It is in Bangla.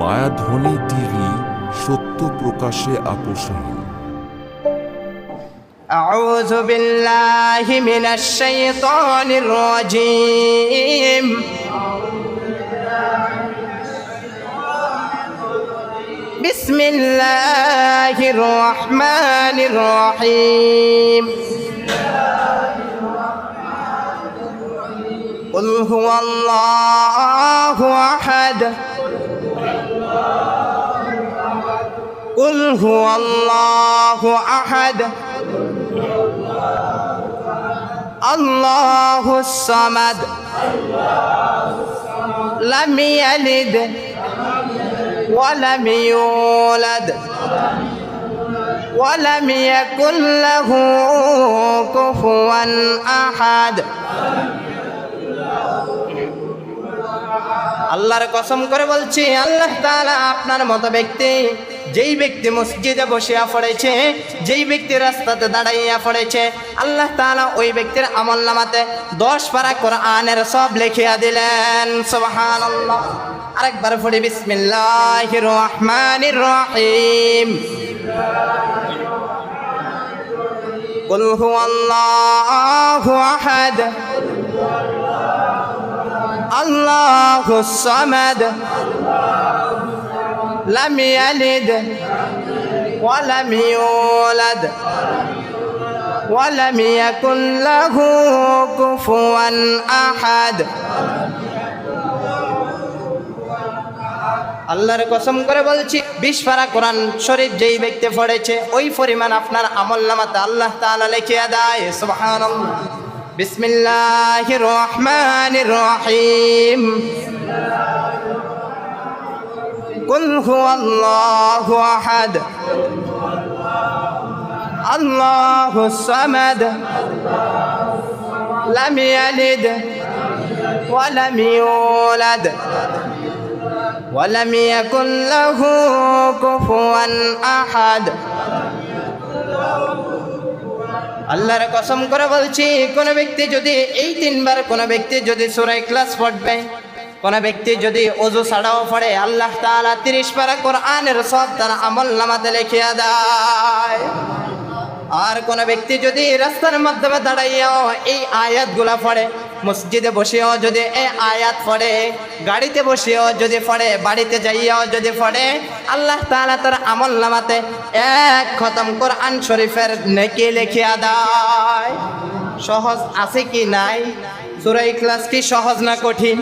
মায়াধ্বনি টিভি, সত্য প্রকাশে আপোষহীন। أعوذ بالله من الشيطان الرجيم بسم الله الرحمن الرحيم قل هو الله أحد قل هو الله أحد الله الصمد لم يلد ولم يولد ولم يكن له كفوا أحد আল্লাহর কসম করে বলছি, আল্লাহ তাআলা আপনার মতো ব্যক্তি, যেই ব্যক্তি মসজিদে বসিয়া পড়েছে, যেই ব্যক্তি রাস্তাতে দাঁড়াইয়া পড়েছে, আল্লাহ তাআলা ওই ব্যক্তির আমলনামাতে 10 পারা কোরআনের সব লিখিয়া দিলেন। সুবহানাল্লাহ। আরেকবার পড়ি, বিসমিল্লাহির রহমানির রহিম। কুল হুয়াল্লাহু আহাদ আল্লাহুস সামাদ লাম ইয়ালিদ ওয়া লাম ইউলাদ ওয়া লাম ইয়াকুন লাহু কুফুয়ান আহাদ। আল্লাহর কসম করে বলছি, 20 পারা কোরআন শরীফ যেই ব্যক্তি পড়েছে, ওই পরিমাণ আপনার আমলনামাতে আল্লাহ তাআলা লিখিয়া দেয়। সুবহানাল্লাহ। বিসমিল্লাহির রহমানির রহিম। কুল হুয়াল্লাহু আহাদ আল্লাহুস সামাদ লাম ইয়ালিদ ওয়া লাম ইউলাদ ওয়া লাম ইয়াকুন লাহু কুফুয়ান আহাদ। আল্লাহর কসম করে বলছি, কোন ব্যক্তি যদি এই 3 বার কোন ব্যক্তি যদি সূরা ইখলাস পড়বে, কোন ব্যক্তি যদি ওযু ছাড়াও পড়ে, আল্লাহ তাআলা 30 পারা কোরআনের সব তার আমলনামাতে লিখিয়া দেয়। আর কোন ব্যক্তি যদি রাস্তার মাধ্যমে দাঁড়াইয়াও এই আয়াতগুলা পড়ে, মসজিদে বসেও যদি এই আয়াত পড়ে, গাড়িতে বসেও যদি পড়ে, বাড়িতে যাইয়াও যদি পড়ে, আল্লাহ তাআলা তার আমলনামাতে 1 খতম কোরআন শরীফের নেকি লিখিয়া দেয়। সহজ আছে কি নাই? সূরা ইখলাস কি সহজ না কঠিন?